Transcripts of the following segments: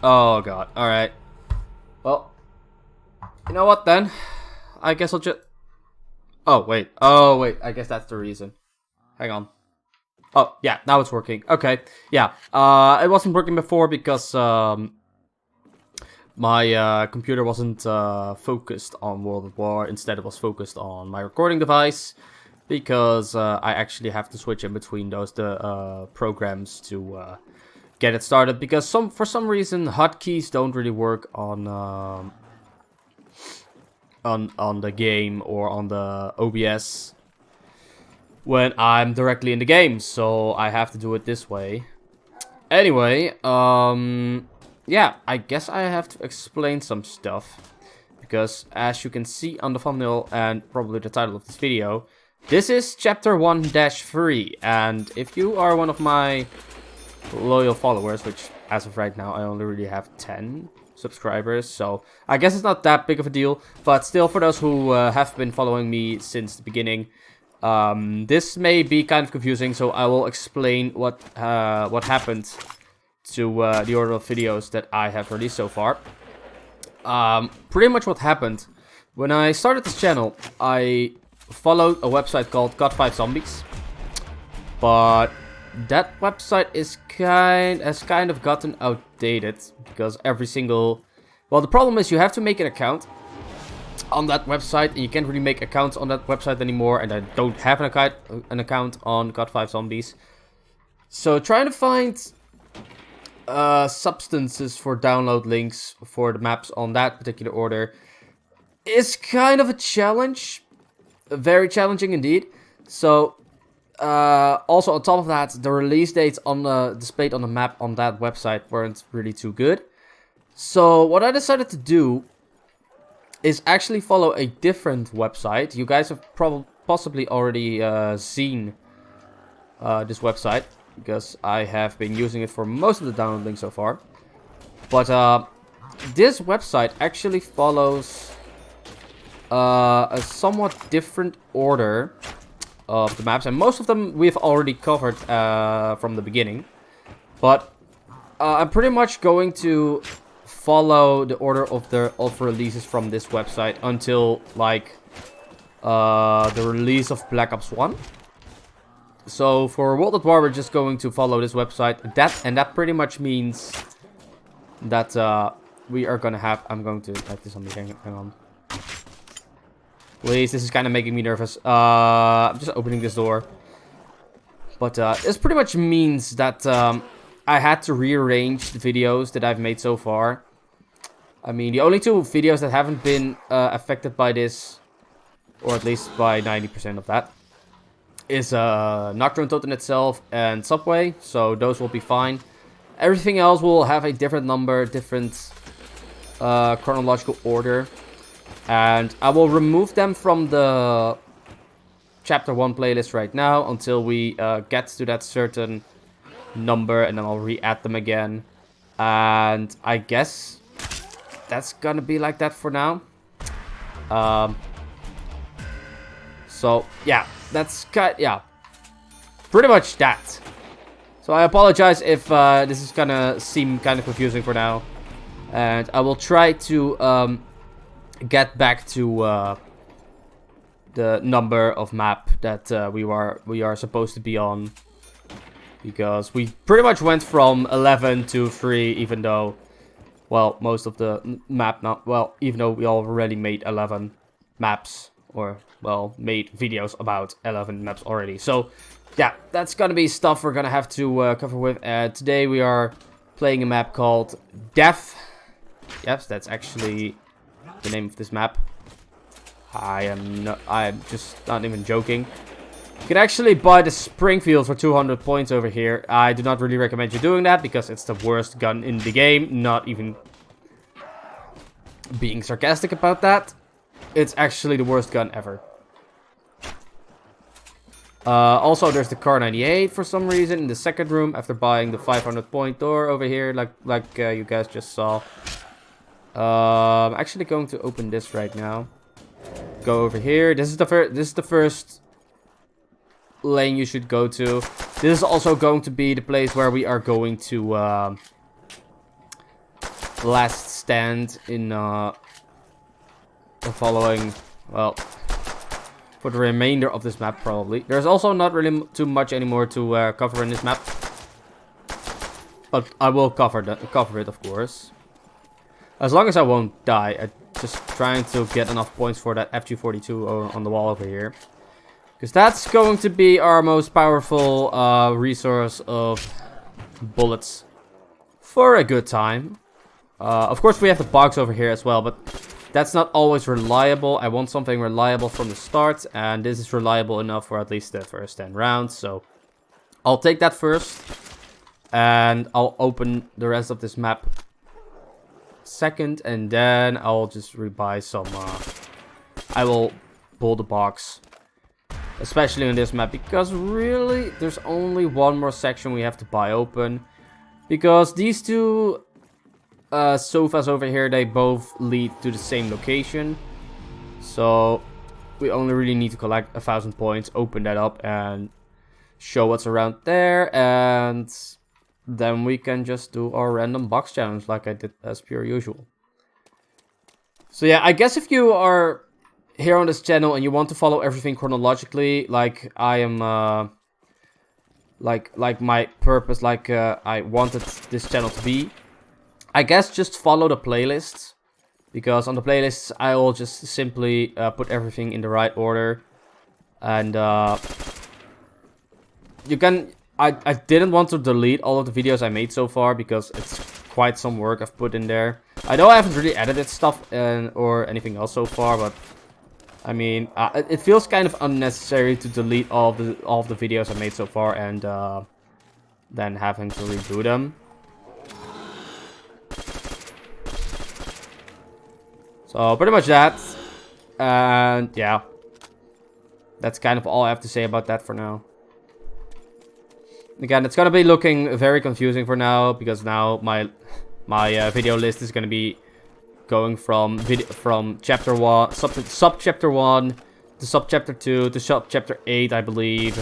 Oh god. Alright. Well, you know what then? I guess I'll just... Oh, wait. Oh, wait. I guess that's the reason. Hang on. Oh, yeah. Now it's working. Okay. Yeah. It wasn't working before because my computer wasn't focused on World at War. Instead, it was focused on my recording device. Because I actually have to switch in between those programs to get it started. Because for some reason hotkeys don't really work on the game or on the OBS when I'm directly in the game. So I have to do it this way. Anyway, yeah, I guess I have to explain some stuff. Because as you can see on the thumbnail and probably the title of this video, this is chapter 1-3, and if you are one of my loyal followers, which as of right now I only really have 10 subscribers, so I guess it's not that big of a deal, but still for those who have been following me since the beginning, this may be kind of confusing, so I will explain what happened to the order of videos that I have released so far. Pretty much what happened, when I started this channel, I followed a website called God5 Zombies, but that website has kind of gotten outdated because every single... Well, the problem is you have to make an account on that website, and you can't really make accounts on that website anymore, and I don't have an account on God5 Zombies. So trying to find substances for download links for the maps on that particular order is kind of a challenge. Very challenging indeed. So, also on top of that, the release dates on displayed on the map on that website weren't really too good. So, what I decided to do is actually follow a different website. You guys have possibly already seen this website, because I have been using it for most of the download links so far. But this website actually follows a somewhat different order of the maps, and most of them we've already covered from the beginning. But I'm pretty much going to follow the order of releases from this website until like the release of Black Ops 1. So for World at War, we're just going to follow this website. That pretty much means that we are gonna have... I'm going to type this on the hang on. Please, this is kind of making me nervous. I'm just opening this door. But this pretty much means that I had to rearrange the videos that I've made so far. I mean, the only two videos that haven't been affected by this, or at least by 90% of that, is Nocturne Totem itself and Subway. So those will be fine. Everything else will have a different number, different chronological order. And I will remove them from the chapter 1 playlist right now until we get to that certain number, and then I'll re-add them again. And I guess that's gonna be like that for now. So yeah, that's pretty much that. So I apologize if this is gonna seem kind of confusing for now, and I will try to get back to the number of map that we are supposed to be on, because we pretty much went from 11 to 3, even though, well, most of the map even though we already made 11 maps, or well, made videos about 11 maps already. So yeah, that's gonna be stuff we're gonna have to cover with. Today we are playing a map called Death. Yes, that's actually the name of this map. I'm just not even joking. You can actually buy the Springfield for 200 points over here. I do not really recommend you doing that, because it's the worst gun in the game. Not even being sarcastic about that. It's actually the worst gun ever. Also, there's the Kar 98 for some reason in the second room after buying the 500 point door over here, like you guys just saw. I'm actually going to open this right now. Go over here. This is the first lane you should go to. This is also going to be the place where we are going to last stand in the following, well, for the remainder of this map probably. There's also not really too much anymore to cover in this map, but I will cover it, of course, as long as I won't die. I'm just trying to get enough points for that FG42 on the wall over here, because that's going to be our most powerful resource of bullets for a good time. Of course, we have the box over here as well, but that's not always reliable. I want something reliable from the start, and this is reliable enough for at least the first 10 rounds. So I'll take that first, and I'll open the rest of this map second, and then I'll just rebuy some. I will pull the box, especially on this map, because really there's only one more section we have to buy open, because these two sofas over here, they both lead to the same location. So we only really need to collect 1,000 points, open that up, and show what's around there, and then we can just do our random box challenge like I did as per usual. So yeah, I guess if you are here on this channel and you want to follow everything chronologically, like I am, like my purpose, like I wanted this channel to be, I guess just follow the playlists, because on the playlists I will just simply put everything in the right order, and you can. I didn't want to delete all of the videos I made so far, because it's quite some work I've put in there. I know I haven't really edited stuff or anything else so far, but I mean, it feels kind of unnecessary to delete all of the videos I made so far and then having to redo them. So pretty much that, and yeah, that's kind of all I have to say about that for now. Again, it's gonna be looking very confusing for now, because now my video list is gonna be going from chapter 1, sub chapter 1 to sub chapter 2 to sub chapter 8, I believe,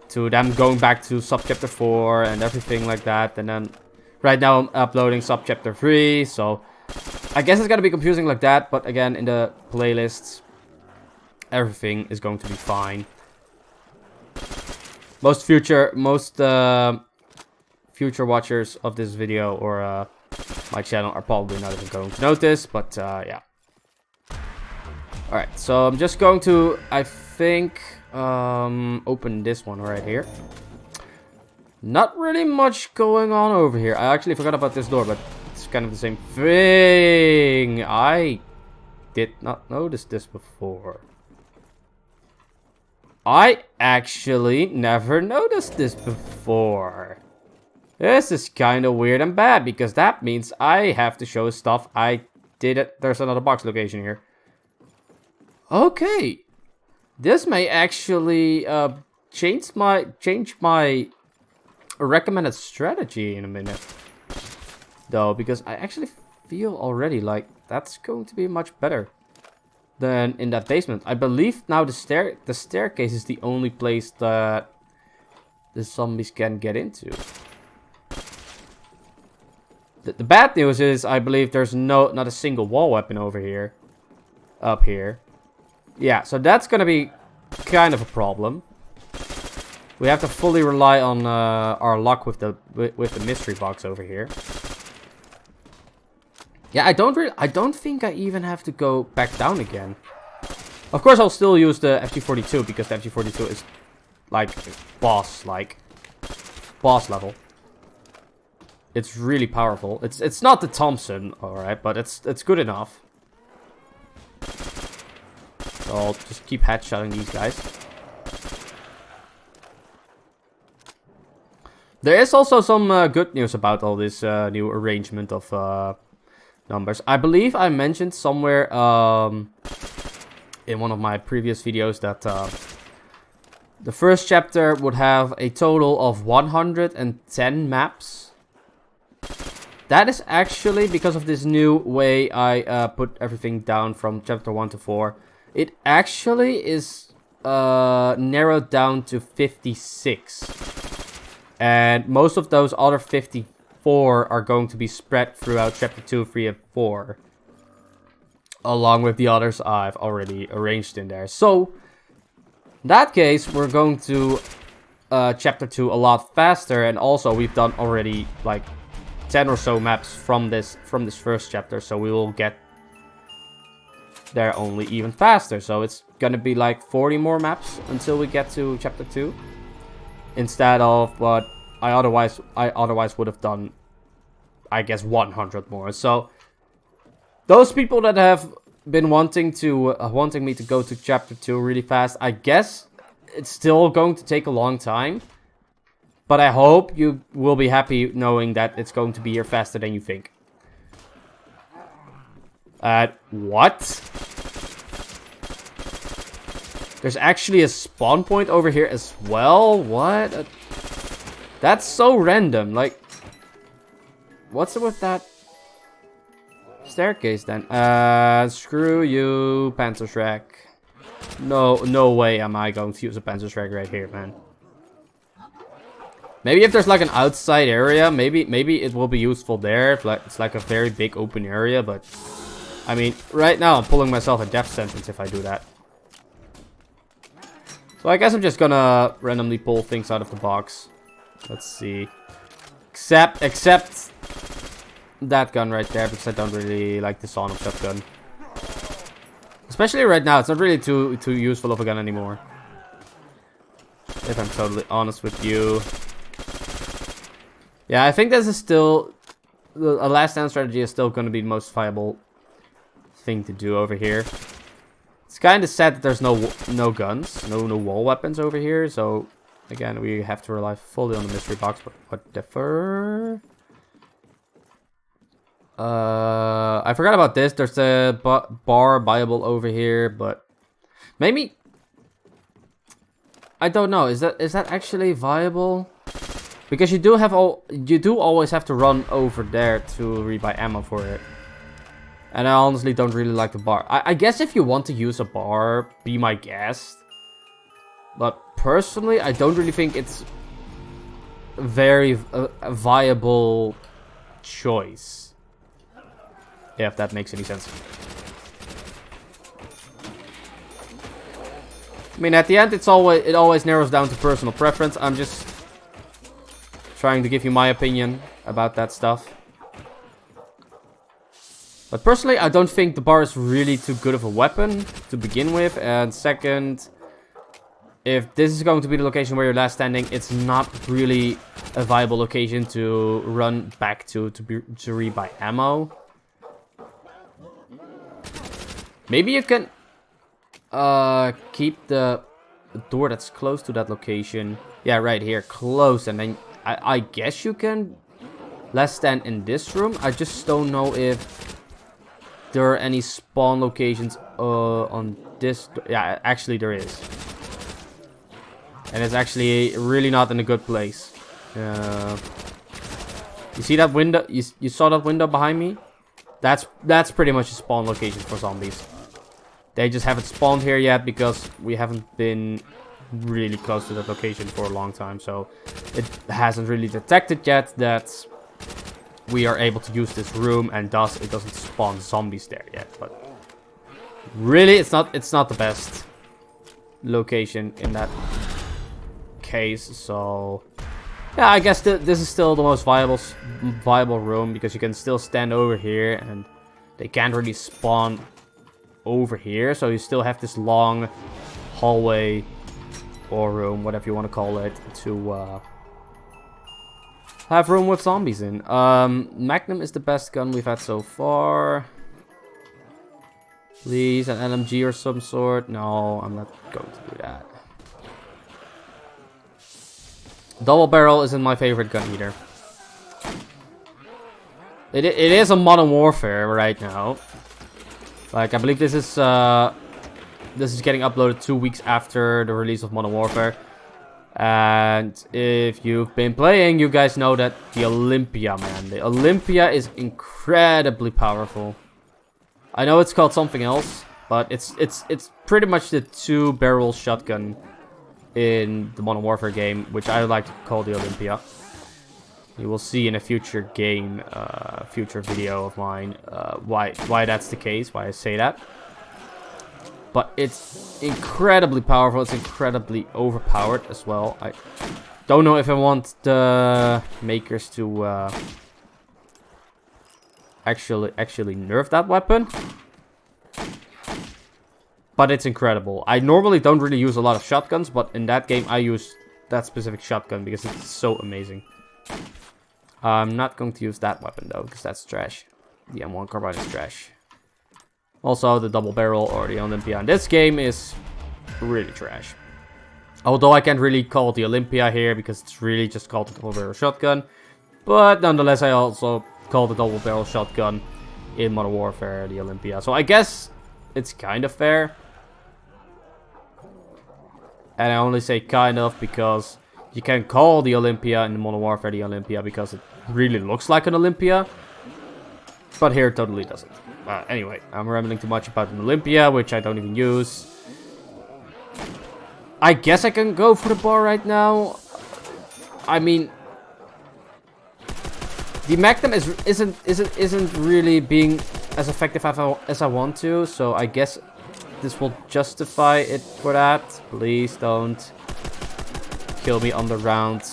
to them going back to sub chapter 4 and everything like that. And then right now I'm uploading sub chapter 3, so I guess it's gonna be confusing like that. But again, in the playlists, everything is going to be fine. Most future watchers of this video or my channel are probably not even going to notice, but yeah. Alright, so I'm just going to, I think, open this one right here. Not really much going on over here. I actually forgot about this door, but it's kind of the same thing. I did not notice this before. I actually never noticed this before. This is kind of weird and bad, because that means I have to show stuff I did it. There's another box location here. Okay. This may actually change my recommended strategy in a minute. Though, because I actually feel already like that's going to be much better than in that basement. I believe now the staircase is the only place that the zombies can get into. The bad news is I believe there's not a single wall weapon over here. Up here. Yeah, so that's gonna be kind of a problem. We have to fully rely on our luck with the mystery box over here. Yeah, I don't think I even have to go back down again. Of course, I'll still use the FG42, because the FG42 is like boss level. It's really powerful. It's not the Thompson, alright, but it's good enough. So I'll just keep headshotting these guys. There is also some good news about all this new arrangement of numbers. I believe I mentioned somewhere in one of my previous videos that the first chapter would have a total of 110 maps. That is actually because of this new way I put everything down from chapter 1 to 4. It actually is narrowed down to 56. And most of those other 50 4 are going to be spread throughout Chapter 2, 3, and 4. Along with the others I've already arranged in there. So, in that case, we're going to Chapter 2 a lot faster. And also, we've done already like 10 or so maps from this first chapter. So we will get there only even faster. So it's gonna be like 40 more maps until we get to Chapter 2. Instead of what I otherwise would have done, I guess 100 more. So those people that have been wanting me to go to Chapter 2 really fast, I guess it's still going to take a long time. But I hope you will be happy knowing that it's going to be here faster than you think. What? There's actually a spawn point over here as well? What? That's so random. Like, what's it with that staircase then? Screw you, Panzerschreck. No way am I going to use a Panzerschreck right here, man. Maybe if there's like an outside area, maybe it will be useful there. If like, it's like a very big open area, but I mean, right now I'm pulling myself a death sentence if I do that. So I guess I'm just gonna randomly pull things out of the box. Let's see. Except that gun right there, because I don't really like the sonic shotgun. Especially right now, it's not really too useful of a gun anymore. If I'm totally honest with you. Yeah, I think this is still... A last stand strategy is still going to be the most viable thing to do over here. It's kind of sad that there's no guns, no wall weapons over here. So, again, we have to rely fully on the mystery box. But whatever. I forgot about this. There's a bar Bible over here, but maybe... I don't know. Is that actually viable? Because you do always have to run over there to rebuy ammo for it. And I honestly don't really like the bar. I guess if you want to use a bar, be my guest. But personally, I don't really think it's a very viable choice. Yeah, if that makes any sense. I mean, at the end, it always narrows down to personal preference. I'm just trying to give you my opinion about that stuff. But personally, I don't think the bar is really too good of a weapon to begin with. And second, if this is going to be the location where you're last standing, it's not really a viable location to run back to rebuy ammo. Maybe you can keep the door that's close to that location. Yeah, right here, close, and then I guess you can last stand in this room. I just don't know if there are any spawn locations on this. Yeah, actually there is. And it's actually really not in a good place. You see that window? You saw that window behind me? That's pretty much a spawn location for zombies. They just haven't spawned here yet because we haven't been really close to that location for a long time. So it hasn't really detected yet that we are able to use this room, and thus it doesn't spawn zombies there yet. But really, it's not the best location in that case. So yeah, I guess this is still the most viable room, because you can still stand over here and they can't really spawn over here. So you still have this long hallway or room, whatever you want to call it, to have room with zombies in. Magnum is the best gun we've had so far. Please, an LMG or some sort. No, I'm not going to do that. Double barrel isn't my favorite gun either. It is a Modern Warfare right now. Like, I believe this is getting uploaded 2 weeks after the release of Modern Warfare. And if you've been playing, you guys know that the Olympia, man. The Olympia is incredibly powerful. I know it's called something else, but it's pretty much the 2-barrel shotgun in the Modern Warfare game, which I like to call the Olympia. You will see in a future game, future video of mine, why that's the case, why I say that. But it's incredibly powerful, it's incredibly overpowered as well. I don't know if I want the makers to actually nerf that weapon. But it's incredible. I normally don't really use a lot of shotguns, but in that game I use that specific shotgun because it's so amazing. I'm not going to use that weapon though, because that's trash. The M1 carbine is trash. Also, the double barrel or the Olympia in this game is really trash. Although I can't really call it the Olympia here because it's really just called the double barrel shotgun. But nonetheless, I also call the double barrel shotgun in Modern Warfare the Olympia. So I guess it's kind of fair. And I only say kind of because you can call the Olympia in Modern Warfare the Olympia because it really looks like an Olympia. But here it totally doesn't. Anyway, I'm rambling too much about an Olympia, which I don't even use. I guess I can go for the bar right now. I mean, the Magnum isn't really being as effective as I want to, so I guess this will justify it for that. Please don't kill me on the round.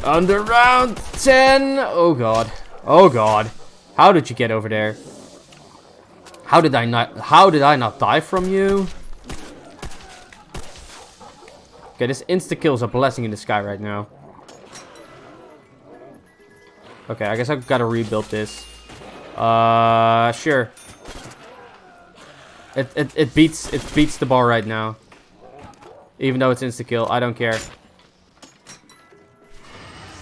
On the round 10! Oh god. Oh god. How did you get over there? How did I not die from you? Okay, this insta-kill is a blessing in the sky right now. Okay, I guess I've got to rebuild this. Sure. It beats the bar right now. Even though it's insta-kill, I don't care.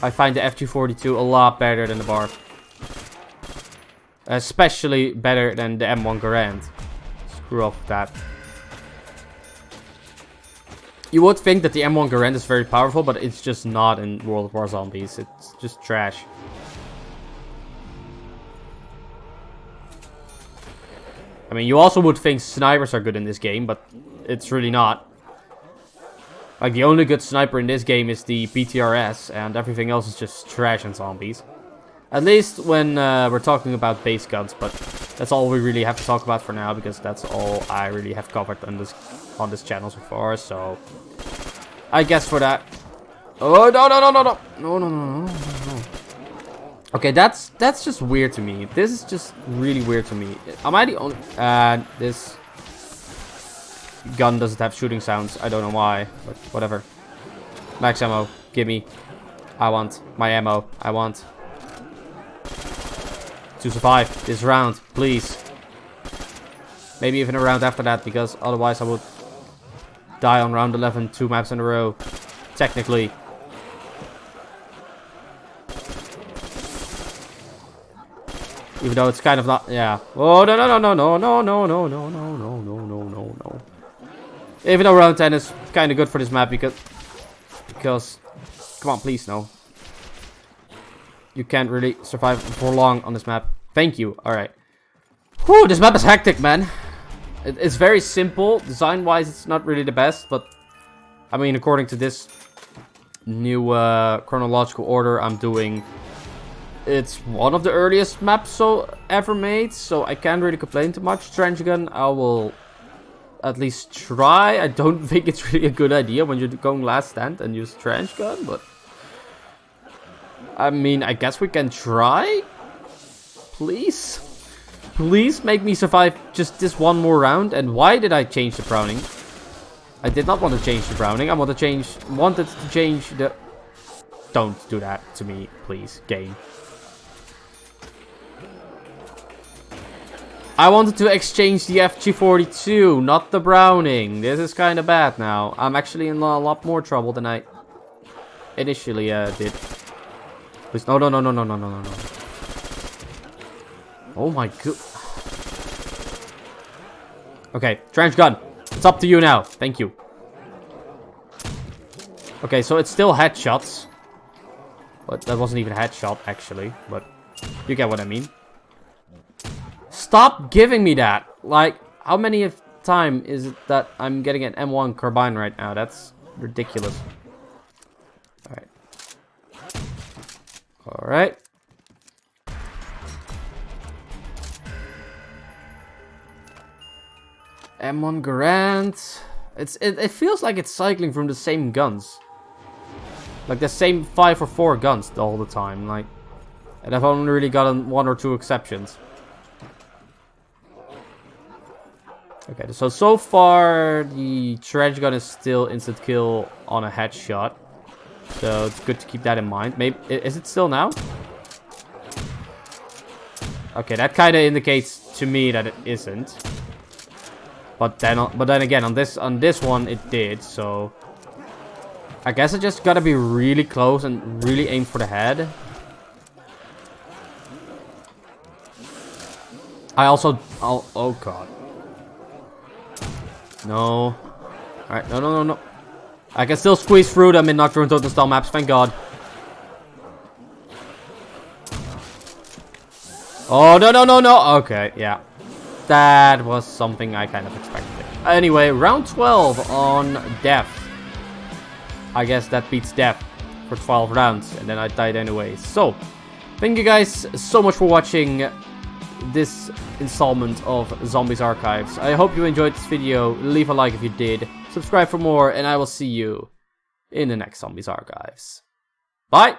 I find the FG42 a lot better than the bar. Especially better than the M1 Garand. Screw off with that. You would think that the M1 Garand is very powerful, but it's just not in World War Zombies. It's just trash. I mean, you also would think snipers are good in this game, but it's really not. Like, the only good sniper in this game is the PTRS, and everything else is just trash in zombies. At least when we're talking about base guns, but that's all we really have to talk about for now, because that's all I really have covered on this channel so far, so I guess for that. Oh, no. Okay, that's just weird to me. This is just really weird to me. Am I the only... this gun doesn't have shooting sounds. I don't know why, but whatever. Max ammo. Gimme. I want my ammo. I want to survive this round, please. Maybe even a round after that, because otherwise I would die on round 11 2 maps in a row. Technically. Even though it's kind of not, yeah. Oh, no. Even though round 10 is kind of good for this map because, come on, please, no. You can't really survive for long on this map. Thank you, alright. Whew, this map is hectic, man. It's very simple. Design-wise, it's not really the best, but, I mean, according to this new chronological order I'm doing, it's one of the earliest maps ever made, so I can't really complain too much. Trench gun, I will at least try. I don't think it's really a good idea when you're going last stand and use trench gun, but I mean, I guess we can try. Please? Please make me survive just this one more round. And why did I change the Browning? I did not want to change the Browning. I wanted to change the... Don't do that to me, please, game. I wanted to exchange the FG42, not the Browning. This is kind of bad now. I'm actually in a lot more trouble than I initially did. Please, no. Oh my god. Okay, trench gun. It's up to you now. Thank you. Okay, so it's still headshots. But that wasn't even a headshot, actually. But you get what I mean. Stop giving me that. Like, how many of time is it that I'm getting an M1 carbine right now? That's ridiculous. Alright. Alright. M1 Garand. It feels like it's cycling from the same guns. Like the same 5 or 4 guns all the time. Like, and I've only really gotten 1 or 2 exceptions. Okay, so far the trench gun is still instant kill on a headshot. So it's good to keep that in mind. Maybe is it still now? Okay, that kind of indicates to me that it isn't. But then again, on this one it did. So I guess I just gotta be really close and really aim for the head. Oh god. No. Alright, no. I can still squeeze through them in Nocturne Total style maps, thank god. Oh, no. Okay, yeah. That was something I kind of expected. Anyway, round 12 on Death. I guess that beats Death for 12 rounds, and then I died anyway. So, thank you guys so much for watching this installment of Zombies Archives. I hope you enjoyed this video. Leave a like if you did. Subscribe for more, and I will see you in the next Zombies Archives. Bye!